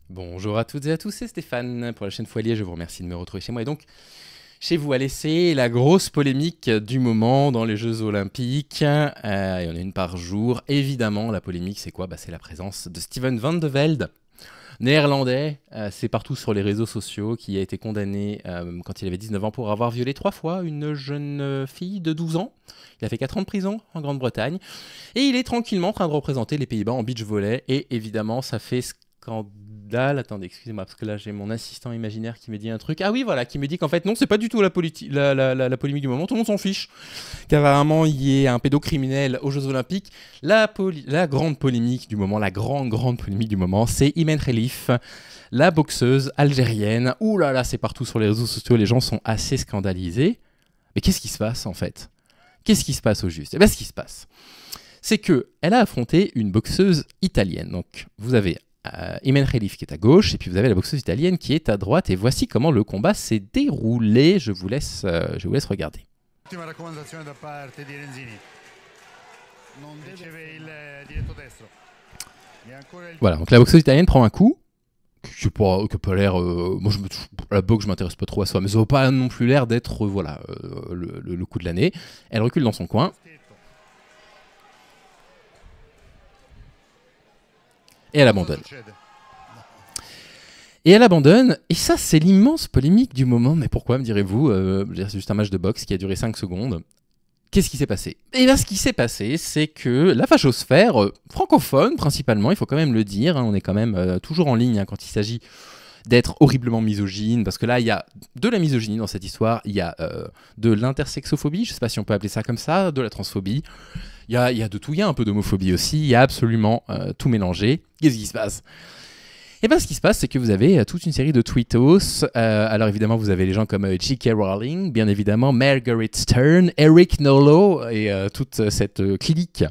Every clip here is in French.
Bonjour à toutes et à tous, c'est Stéphane pour la chaîne Foilier. Je vous remercie de me retrouver chez moi. Et donc, chez vous à laisser la grosse polémique du moment dans les Jeux Olympiques. Il y en a une par jour. Évidemment, la polémique, c'est quoi? C'est la présence de Steven Van de Velde, néerlandais. C'est partout sur les réseaux sociaux, qui a été condamné quand il avait 19 ans pour avoir violé 3 fois une jeune fille de 12 ans. Il a fait 4 ans de prison en Grande-Bretagne. Et il est tranquillement en train de représenter les Pays-Bas en beach volley. Et évidemment, ça fait scandale. Attendez, excusez-moi, parce que là, j'ai mon assistant imaginaire qui me dit un truc. Ah oui, voilà, qui me dit qu'en fait, non, c'est pas du tout la polémique du moment. Tout le monde s'en fiche. Qu'apparemment, il y ait un pédocriminel aux Jeux Olympiques. La grande polémique du moment, la grande polémique du moment, c'est Imen Khelif, la boxeuse algérienne. Ouh là là, c'est partout sur les réseaux sociaux. Les gens sont assez scandalisés. Mais qu'est-ce qui se passe, en fait? Qu'est-ce qui se passe au juste? Eh bien, ce qui se passe, c'est qu'elle a affronté une boxeuse italienne. Donc, vous avez Imen Khelif qui est à gauche, et puis vous avez la boxeuse italienne qui est à droite, et voici comment le combat s'est déroulé. Je vous laisse regarder. Voilà, donc la boxeuse italienne prend un coup, qui n'a pas l'air... moi, la boxe, je m'intéresse pas trop à ça, mais ça n'a pas non plus l'air d'être le coup de l'année. Elle recule dans son coin. Et elle abandonne. Et ça, c'est l'immense polémique du moment. Mais pourquoi, me direz-vous? C'est juste un match de boxe qui a duré 5 secondes. Qu'est-ce qui s'est passé? Et bien, ce qui s'est passé, c'est que la fachosphère, francophone principalement, il faut quand même le dire, on est quand même toujours en ligne quand il s'agit d'être horriblement misogyne, parce que là, il y a de la misogynie dans cette histoire, il y a de l'intersexophobie, je ne sais pas si on peut appeler ça comme ça, de la transphobie, il y a de tout, il y a un peu d'homophobie aussi, il y a absolument tout mélangé. Qu'est-ce qui se passe? Et bien, ce qui se passe, c'est que vous avez toute une série de tweetos. Alors évidemment, vous avez les gens comme J.K. Rowling, bien évidemment, Margaret Stern, Eric Nolow et toute cette clique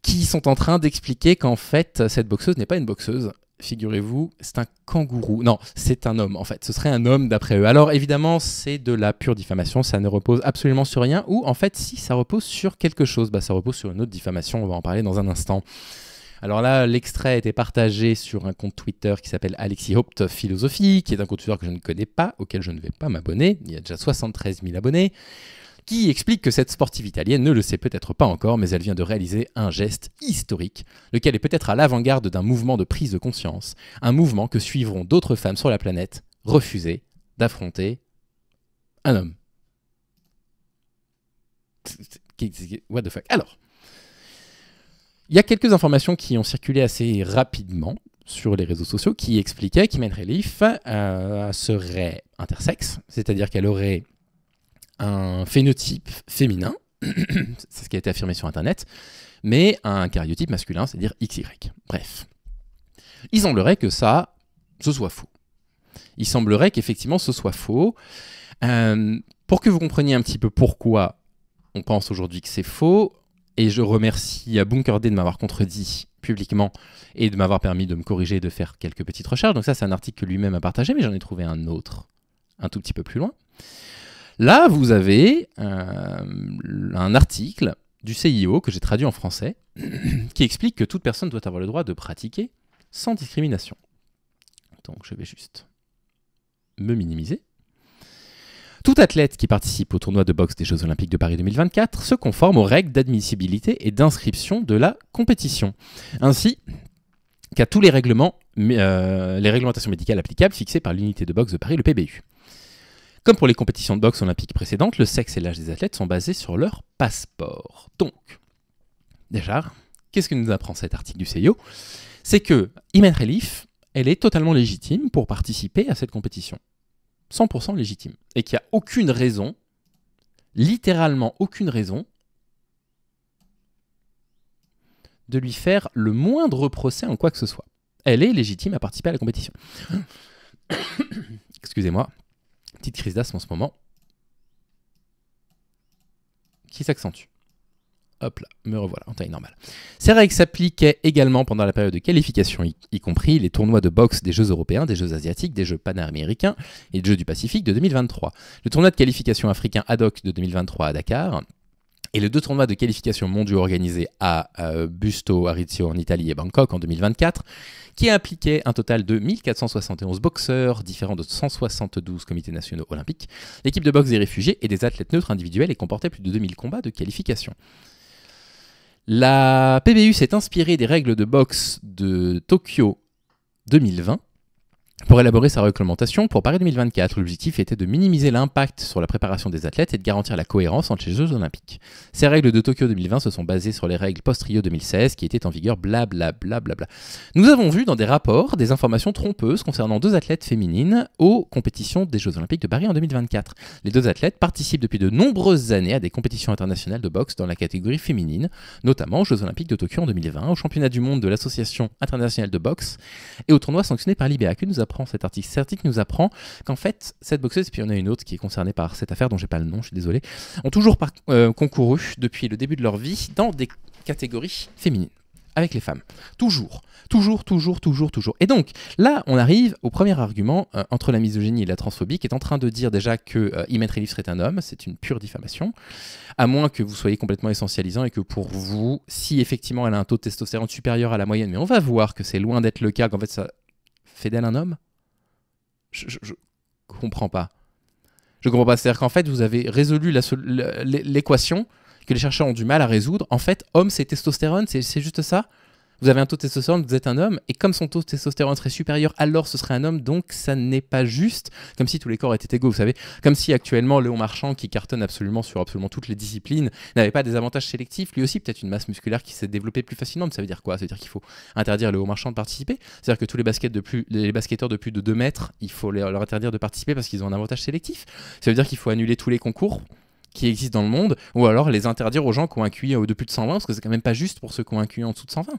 qui sont en train d'expliquer qu'en fait, cette boxeuse n'est pas une boxeuse. Figurez-vous, c'est un kangourou. Non, c'est un homme, en fait. Ce serait un homme d'après eux. Alors, évidemment, c'est de la pure diffamation. Ça ne repose absolument sur rien. Ou, en fait, si, ça repose sur quelque chose. Ça repose sur une autre diffamation. On va en parler dans un instant. Alors là, l'extrait a été partagé sur un compte Twitter qui s'appelle Alexis Haupt Philosophie, qui est un compte Twitter que je ne connais pas, auquel je ne vais pas m'abonner. Il y a déjà 73 000 abonnés. Qui explique que cette sportive italienne ne le sait peut-être pas encore, mais elle vient de réaliser un geste historique, lequel est peut-être à l'avant-garde d'un mouvement de prise de conscience, un mouvement que suivront d'autres femmes sur la planète, refuser d'affronter un homme. What the fuck? Alors, il y a quelques informations qui ont circulé assez rapidement sur les réseaux sociaux qui expliquaient qu'Imen Khelif serait intersexe, c'est-à-dire qu'elle aurait un phénotype féminin, c'est ce qui a été affirmé sur Internet, mais un karyotype masculin, c'est-à-dire XY. Bref. Il semblerait que ce soit faux. Il semblerait qu'effectivement ce soit faux. Pour que vous compreniez un petit peu pourquoi on pense aujourd'hui que c'est faux, et je remercie Bunker D de m'avoir contredit publiquement et de m'avoir permis de me corriger et de faire quelques petites recherches. Donc ça, c'est un article que lui-même a partagé, mais j'en ai trouvé un autre, un tout petit peu plus loin. Là, vous avez un article du CIO que j'ai traduit en français qui explique que toute personne doit avoir le droit de pratiquer sans discrimination. Donc, je vais juste me minimiser. Tout athlète qui participe au tournoi de boxe des Jeux Olympiques de Paris 2024 se conforme aux règles d'admissibilité et d'inscription de la compétition, ainsi qu'à tous les réglementations médicales applicables fixées par l'unité de boxe de Paris, le PBU. Comme pour les compétitions de boxe olympiques précédentes, le sexe et l'âge des athlètes sont basés sur leur passeport. Donc, déjà, qu'est-ce que nous apprend cet article du CIO? C'est que Imen Khelif, elle est totalement légitime pour participer à cette compétition. 100% légitime. Et qu'il n'y a aucune raison, littéralement aucune raison, de lui faire le moindre procès en quoi que ce soit. Elle est légitime à participer à la compétition. Excusez-moi. Petite crise d'asthme en ce moment, qui s'accentue. Hop là, me revoilà en taille normale. Ces règles s'appliquaient également pendant la période de qualification, y compris les tournois de boxe des Jeux européens, des Jeux asiatiques, des Jeux panaméricains et des Jeux du Pacifique de 2023. Le tournoi de qualification africain ad hoc de 2023 à Dakar Et les 2 tournois de qualification mondiaux organisés à Busto Arizio en Italie et Bangkok en 2024, qui impliquaient un total de 1471 boxeurs, différents de 172 comités nationaux olympiques, l'équipe de boxe des réfugiés et des athlètes neutres individuels et comportait plus de 2000 combats de qualification. La PBU s'est inspirée des règles de boxe de Tokyo 2020 pour élaborer sa réglementation pour Paris 2024. L'objectif était de minimiser l'impact sur la préparation des athlètes et de garantir la cohérence entre les Jeux olympiques. Ces règles de Tokyo 2020 se sont basées sur les règles post-Rio 2016 qui étaient en vigueur blablabla. Nous avons vu dans des rapports des informations trompeuses concernant 2 athlètes féminines aux compétitions des Jeux olympiques de Paris en 2024. Les 2 athlètes participent depuis de nombreuses années à des compétitions internationales de boxe dans la catégorie féminine, notamment aux Jeux olympiques de Tokyo en 2020, au championnat du monde de l'Association internationale de boxe et au tournoi sanctionné par l'IBA. Que nous apprend cet article? Cet article nous apprend qu'en fait, cette boxeuse, et puis il y en a une autre qui est concernée par cette affaire dont j'ai pas le nom, je suis désolé, ont toujours concouru depuis le début de leur vie dans des catégories féminines, avec les femmes. Toujours. Et donc, là, on arrive au premier argument entre la misogynie et la transphobie, qui est en train de dire déjà que Imane Khelif serait un homme. C'est une pure diffamation, à moins que vous soyez complètement essentialisant et que pour vous, si effectivement elle a un taux de testostérone supérieur à la moyenne, mais on va voir que c'est loin d'être le cas, qu'en fait ça fait d'elle un homme. Je comprends pas. Je comprends pas. C'est-à-dire qu'en fait, vous avez résolu l'équation que les chercheurs ont du mal à résoudre. En fait, homme, c'est testostérone, c'est juste ça. Vous avez un taux de testostérone, vous êtes un homme, et comme son taux de testostérone serait supérieur, alors ce serait un homme, donc ça n'est pas juste, comme si tous les corps étaient égaux, vous savez. Comme si actuellement, Léon Marchand, qui cartonne absolument sur absolument toutes les disciplines, n'avait pas des avantages sélectifs, lui aussi peut-être une masse musculaire qui s'est développée plus facilement, mais ça veut dire quoi? Ça veut dire qu'il faut interdire Léon Marchand de participer? C'est-à-dire que tous les basketteurs de plus de 2 mètres, il faut leur interdire de participer parce qu'ils ont un avantage sélectif? Ça veut dire qu'il faut annuler tous les concours qui existent dans le monde, ou alors les interdire aux gens qui ont un QI de plus de 120, parce que c'est quand même pas juste pour ceux qui ont un QI en dessous de 120.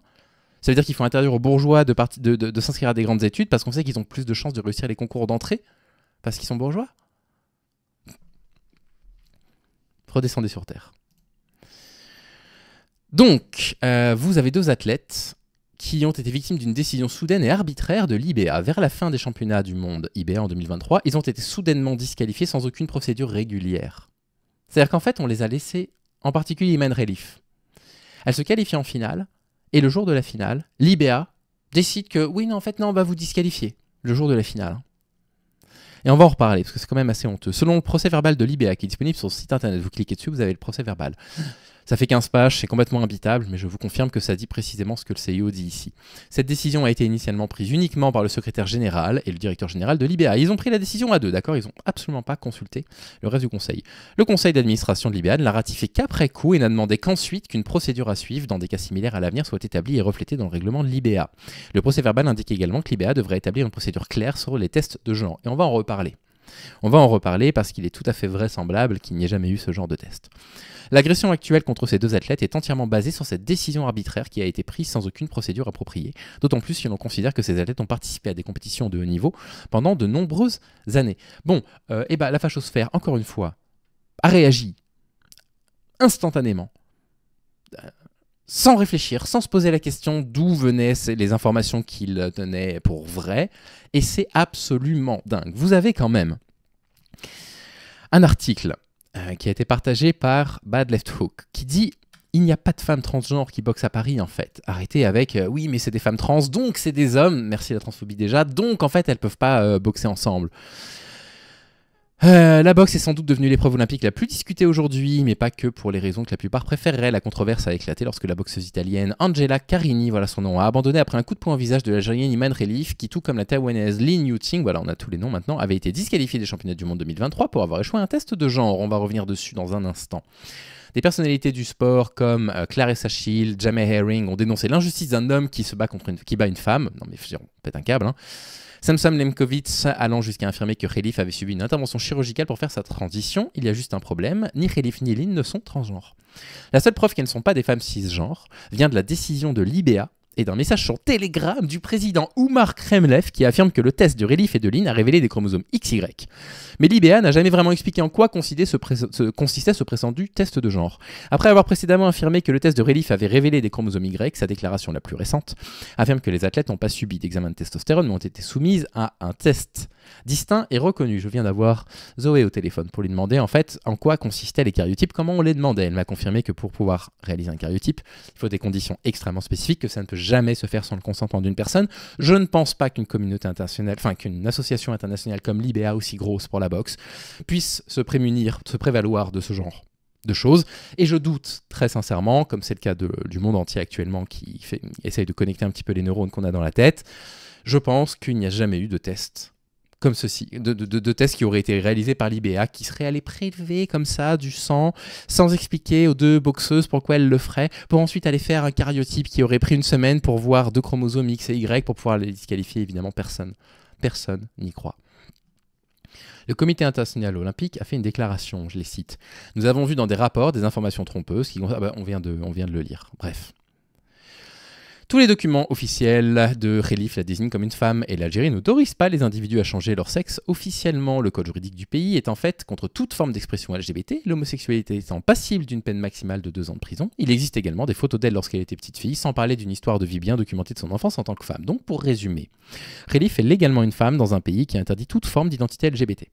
Ça veut dire qu'il faut interdire aux bourgeois de s'inscrire à des grandes études parce qu'on sait qu'ils ont plus de chances de réussir les concours d'entrée parce qu'ils sont bourgeois. Redescendez sur Terre. Donc, vous avez 2 athlètes qui ont été victimes d'une décision soudaine et arbitraire de l'IBA. Vers la fin des championnats du monde IBA en 2023, ils ont été soudainement disqualifiés sans aucune procédure régulière. C'est-à-dire qu'en fait, on les a laissés, en particulier Imane Khelif. Elle se qualifie en finale. Et le jour de la finale, l'IBA décide que oui, non, en fait, non, on va vous disqualifier le jour de la finale. Et on va en reparler, parce que c'est quand même assez honteux. Selon le procès verbal de l'IBA, qui est disponible sur le site internet, vous cliquez dessus, vous avez le procès verbal. Ça fait 15 pages, c'est complètement imbitable, mais je vous confirme que ça dit précisément ce que le CIO dit ici. Cette décision a été initialement prise uniquement par le secrétaire général et le directeur général de l'IBA. Ils ont pris la décision à 2, d'accord? Ils n'ont absolument pas consulté le reste du conseil. Le conseil d'administration de l'IBA ne l'a ratifié qu'après coup et n'a demandé qu'ensuite qu'une procédure à suivre dans des cas similaires à l'avenir soit établie et reflétée dans le règlement de l'IBA. Le procès verbal indique également que l'IBA devrait établir une procédure claire sur les tests de genre. Et on va en reparler. On va en reparler parce qu'il est tout à fait vraisemblable qu'il n'y ait jamais eu ce genre de test. L'agression actuelle contre ces 2 athlètes est entièrement basée sur cette décision arbitraire qui a été prise sans aucune procédure appropriée, d'autant plus si l'on considère que ces athlètes ont participé à des compétitions de haut niveau pendant de nombreuses années. Bon, la fachosphère, encore une fois, a réagi instantanément, sans réfléchir, sans se poser la question d'où venaient les informations qu'il tenait pour vraies, et c'est absolument dingue. Vous avez quand même un article qui a été partagé par Bad Left Hook, qui dit « Il n'y a pas de femmes transgenres qui boxent à Paris, en fait. » Arrêtez avec « Oui, mais c'est des femmes trans, donc c'est des hommes. » Merci la transphobie déjà. Donc, en fait, elles ne peuvent pas boxer ensemble. La boxe est sans doute devenue l'épreuve olympique la plus discutée aujourd'hui, mais pas que pour les raisons que la plupart préféreraient. La controverse a éclaté lorsque la boxeuse italienne Angela Carini, voilà son nom, a abandonné après un coup de poing au visage de l'Algérienne Imane Khelif, qui tout comme la taïwanaise Lin Yuting, voilà on a tous les noms maintenant, avait été disqualifiée des championnats du monde 2023 pour avoir échoué à un test de genre. On va revenir dessus dans un instant. Des personnalités du sport comme Clarissa Shield, Jamie Herring ont dénoncé l'injustice d'un homme qui se bat qui bat une femme. Non mais on pète un câble, hein. Samsam Lemkovitz allant jusqu'à affirmer que Khelif avait subi une intervention chirurgicale pour faire sa transition. Il y a juste un problème, ni Khelif ni Lin ne sont transgenres. La seule preuve qu'elles ne sont pas des femmes cisgenres vient de la décision de l'IBA et d'un message sur Telegram du président Oumar Kremlev qui affirme que le test de Relif et de Lynn a révélé des chromosomes XY. Mais l'IBA n'a jamais vraiment expliqué en quoi consistait ce prétendu test de genre. Après avoir précédemment affirmé que le test de Relif avait révélé des chromosomes Y, sa déclaration la plus récente affirme que les athlètes n'ont pas subi d'examen de testostérone mais ont été soumises à un test distinct et reconnu. Je viens d'avoir Zoé au téléphone pour lui demander en fait en quoi consistaient les karyotypes, comment on les demandait. Elle m'a confirmé que pour pouvoir réaliser un karyotype, il faut des conditions extrêmement spécifiques, que ça ne peut jamais se faire sans le consentement d'une personne. Je ne pense pas qu'une communauté internationale, enfin qu'une association internationale comme l'IBA, aussi grosse pour la boxe, puisse se prévaloir de ce genre de choses, et je doute très sincèrement, comme c'est le cas du monde entier actuellement qui essaye de connecter un petit peu les neurones qu'on a dans la tête, je pense qu'il n'y a jamais eu de test comme ceci, de tests qui auraient été réalisés par l'IBA, qui seraient allés prélever comme ça du sang, sans expliquer aux deux boxeuses pourquoi elles le feraient, pour ensuite aller faire un karyotype qui aurait pris une semaine pour voir 2 chromosomes X et Y pour pouvoir les disqualifier. Évidemment, personne n'y croit. Le Comité international olympique a fait une déclaration, je les cite. « Nous avons vu dans des rapports des informations trompeuses qui... » on vient de le lire. Bref. Tous les documents officiels de Relif la désignent comme une femme et l'Algérie n'autorise pas les individus à changer leur sexe officiellement. Le code juridique du pays est en fait contre toute forme d'expression LGBT, l'homosexualité étant passible d'une peine maximale de 2 ans de prison. Il existe également des photos d'elle lorsqu'elle était petite fille, sans parler d'une histoire de vie bien documentée de son enfance en tant que femme. Donc pour résumer, Relif est légalement une femme dans un pays qui interdit toute forme d'identité LGBT.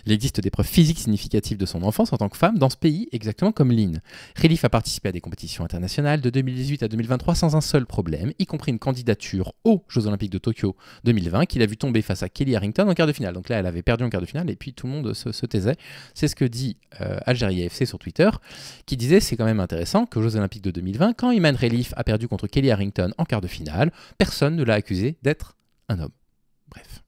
Il existe des preuves physiques significatives de son enfance en tant que femme dans ce pays, exactement comme Lynn. Relif a participé à des compétitions internationales de 2018 à 2023 sans un seul problème, y compris une candidature aux Jeux Olympiques de Tokyo 2020 qu'il a vu tomber face à Kelly Harrington en quart de finale. Donc là, elle avait perdu en quart de finale et puis tout le monde se taisait. C'est ce que dit Algérie FC sur Twitter, qui disait c'est quand même intéressant qu'aux Jeux Olympiques de 2020, quand Imane Relif a perdu contre Kelly Harrington en quart de finale, personne ne l'a accusé d'être un homme. Bref.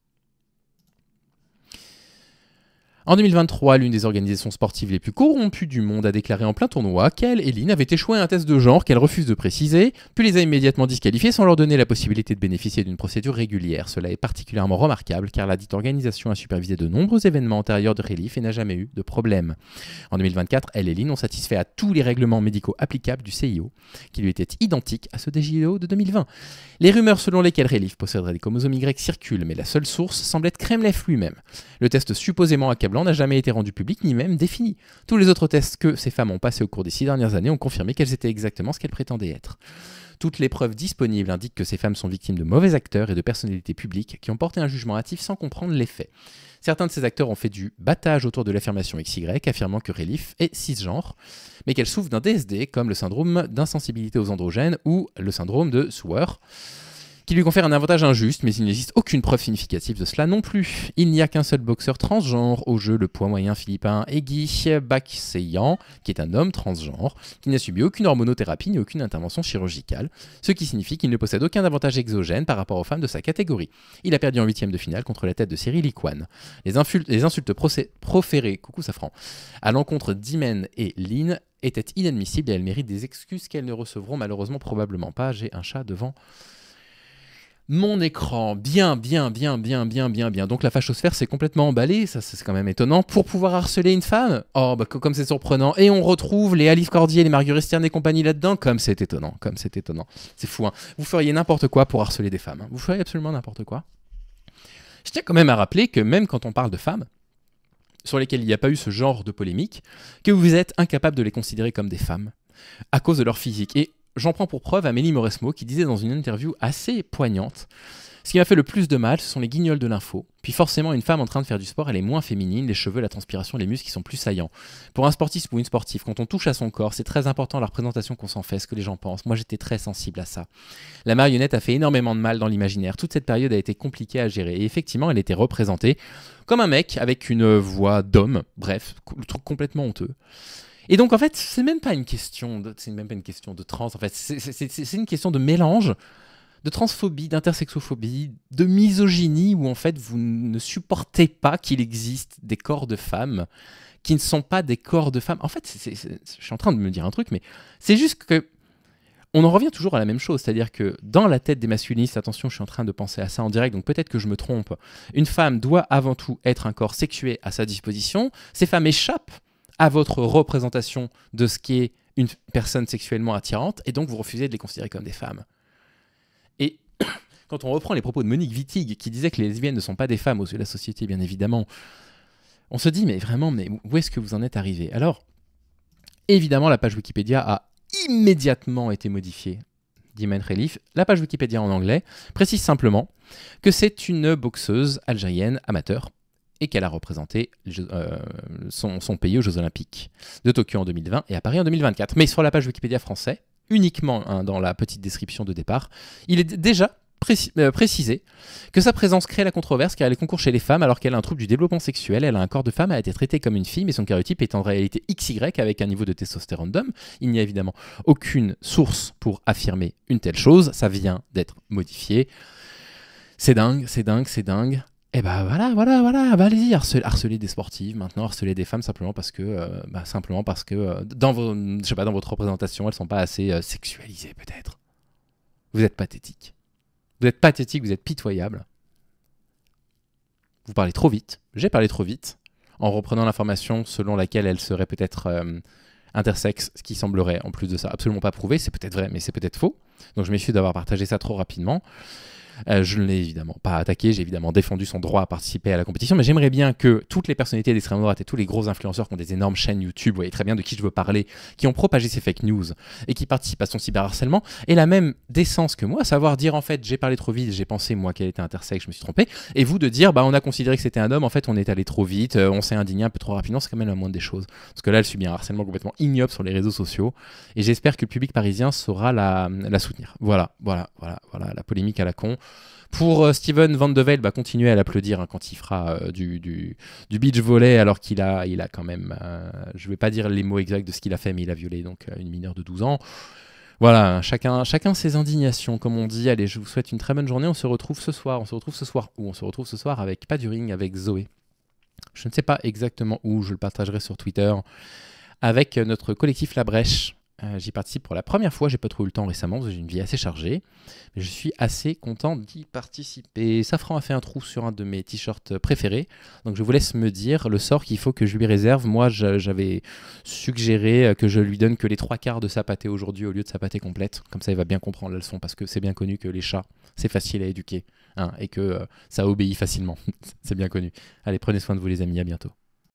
En 2023, l'une des organisations sportives les plus corrompues du monde a déclaré en plein tournoi qu'elle et Lynn avaient échoué à un test de genre qu'elle refuse de préciser, puis les a immédiatement disqualifiés sans leur donner la possibilité de bénéficier d'une procédure régulière. Cela est particulièrement remarquable car la dite organisation a supervisé de nombreux événements antérieurs de Relif et n'a jamais eu de problème. En 2024, elle et Lynn ont satisfait à tous les règlements médicaux applicables du CIO, qui lui étaient identiques à ceux des JO de 2020. Les rumeurs selon lesquelles Relif posséderait des chromosomes Y circulent, mais la seule source semble être Kremlev lui-même. Le test supposément accablant n'a jamais été rendu public ni même défini. Tous les autres tests que ces femmes ont passés au cours des 6 dernières années ont confirmé qu'elles étaient exactement ce qu'elles prétendaient être. Toutes les preuves disponibles indiquent que ces femmes sont victimes de mauvais acteurs et de personnalités publiques qui ont porté un jugement hâtif sans comprendre les faits. Certains de ces acteurs ont fait du battage autour de l'affirmation XY, affirmant que Relif est cisgenre, mais qu'elle souffre d'un DSD comme le syndrome d'insensibilité aux androgènes ou le syndrome de Souer, qui lui confère un avantage injuste, mais il n'existe aucune preuve significative de cela non plus. Il n'y a qu'un seul boxeur transgenre au jeu, le poids moyen philippin Egui Bakseyan, qui est un homme transgenre, qui n'a subi aucune hormonothérapie ni aucune intervention chirurgicale, ce qui signifie qu'il ne possède aucun avantage exogène par rapport aux femmes de sa catégorie. Il a perdu en 8e de finale contre la tête de Cyril Ikwan. Les insultes proférées, coucou Safran, à l'encontre d'Imen et Lynn étaient inadmissibles et elles méritent des excuses qu'elles ne recevront malheureusement probablement pas. J'ai un chat devant mon écran, bien. Donc la fachosphère s'est complètement emballée, ça c'est quand même étonnant, pour pouvoir harceler une femme. Oh, bah comme c'est surprenant. Et on retrouve les Alice Cordier, les Marguerite Stern et compagnie là-dedans, comme c'est étonnant. C'est fou, hein. Vous feriez n'importe quoi pour harceler des femmes. Hein. Vous feriez absolument n'importe quoi. Je tiens quand même à rappeler que même quand on parle de femmes, sur lesquelles il n'y a pas eu ce genre de polémique, que vous êtes incapable de les considérer comme des femmes, à cause de leur physique. Et j'en prends pour preuve Amélie Mauresmo qui disait dans une interview assez poignante: ce qui m'a fait le plus de mal, ce sont les guignols de l'info. Puis forcément, une femme en train de faire du sport, elle est moins féminine, les cheveux, la transpiration, les muscles qui sont plus saillants. Pour un sportif ou une sportive, quand on touche à son corps, c'est très important la représentation qu'on s'en fait, ce que les gens pensent. Moi, j'étais très sensible à ça. La marionnette a fait énormément de mal dans l'imaginaire. Toute cette période a été compliquée à gérer. Et effectivement, elle était représentée comme un mec avec une voix d'homme. Bref, le truc complètement honteux. Et donc en fait, c'est même pas une question de trans, en fait, c'est une question de mélange de transphobie, d'intersexophobie, de misogynie, où en fait vous ne supportez pas qu'il existe des corps de femmes qui ne sont pas des corps de femmes. En fait, je suis en train de me dire un truc, mais c'est juste que on en revient toujours à la même chose, c'est-à-dire que dans la tête des masculinistes, attention, je suis en train de penser à ça en direct, donc peut-être que je me trompe, une femme doit avant tout être un corps sexué à sa disposition. Ces femmes échappent à votre représentation de ce qui est une personne sexuellement attirante, et donc vous refusez de les considérer comme des femmes. quand on reprend les propos de Monique Wittig, qui disait que les lesbiennes ne sont pas des femmes aux yeux de la société, bien évidemment, on se dit, mais vraiment, mais où est-ce que vous en êtes arrivé? Alors, évidemment, la page Wikipédia a immédiatement été modifiée, dit Maître Elif. La page Wikipédia en anglais précise simplement que c'est une boxeuse algérienne amateur et qu'elle a représenté son pays aux Jeux Olympiques de Tokyo en 2020 et à Paris en 2024. Mais sur la page Wikipédia français, uniquement dans la petite description de départ, il est déjà précisé que sa présence crée la controverse car elle concourt chez les femmes alors qu'elle a un trouble du développement sexuel, elle a un corps de femme, elle a été traitée comme une fille, mais son karyotype est en réalité XY avec un niveau de testostérone d'homme. Il n'y a évidemment aucune source pour affirmer une telle chose, ça vient d'être modifié. C'est dingue, c'est dingue, c'est dingue. Et bah voilà, bah allez-y, harceler des sportives, maintenant harceler des femmes simplement parce que, dans votre représentation, elles sont pas assez sexualisées peut-être. Vous êtes pathétique. Vous êtes pathétique, vous êtes pitoyable. Vous parlez trop vite. J'ai parlé trop vite en reprenant l'information selon laquelle elle serait peut-être intersexe, ce qui semblerait en plus de ça absolument pas prouvé. C'est peut-être vrai, mais c'est peut-être faux. Donc je m'excuse d'avoir partagé ça trop rapidement. Je ne l'ai évidemment pas attaqué, j'ai évidemment défendu son droit à participer à la compétition, mais j'aimerais bien que toutes les personnalités d'extrême droite et tous les gros influenceurs qui ont des énormes chaînes YouTube, vous voyez très bien de qui je veux parler, qui ont propagé ces fake news et qui participent à son cyberharcèlement, aient la même décence que moi, à savoir dire en fait j'ai parlé trop vite, j'ai pensé moi qu'elle était intersexe, je me suis trompé, et vous de dire bah on a considéré que c'était un homme, en fait on est allé trop vite, on s'est indigné un peu trop rapidement, c'est quand même la moindre des choses. Parce que là elle subit un harcèlement complètement ignoble sur les réseaux sociaux, et j'espère que le public parisien saura la soutenir. Voilà, la polémique à la con. Pour Steven Van de Velde, va continuer à l'applaudir quand il fera du beach volley, alors qu'il a quand même, je ne vais pas dire les mots exacts de ce qu'il a fait, mais il a violé donc une mineure de 12 ans. Voilà, chacun ses indignations, comme on dit. Allez, je vous souhaite une très bonne journée. On se retrouve ce soir avec pas du ring, avec Zoé. Je ne sais pas exactement où, je le partagerai sur Twitter, avec notre collectif La Brèche. J'y participe pour la première fois, j'ai pas trop eu le temps récemment parce que j'ai une vie assez chargée, mais je suis assez content d'y participer. Safran a fait un trou sur un de mes t-shirts préférés, donc je vous laisse me dire le sort qu'il faut que je lui réserve. Moi j'avais suggéré que je lui donne que les 3/4 de sa pâtée aujourd'hui au lieu de sa pâtée complète, comme ça il va bien comprendre la leçon, parce que c'est bien connu que les chats c'est facile à éduquer, hein, et que ça obéit facilement, c'est bien connu. Allez, prenez soin de vous les amis, à bientôt.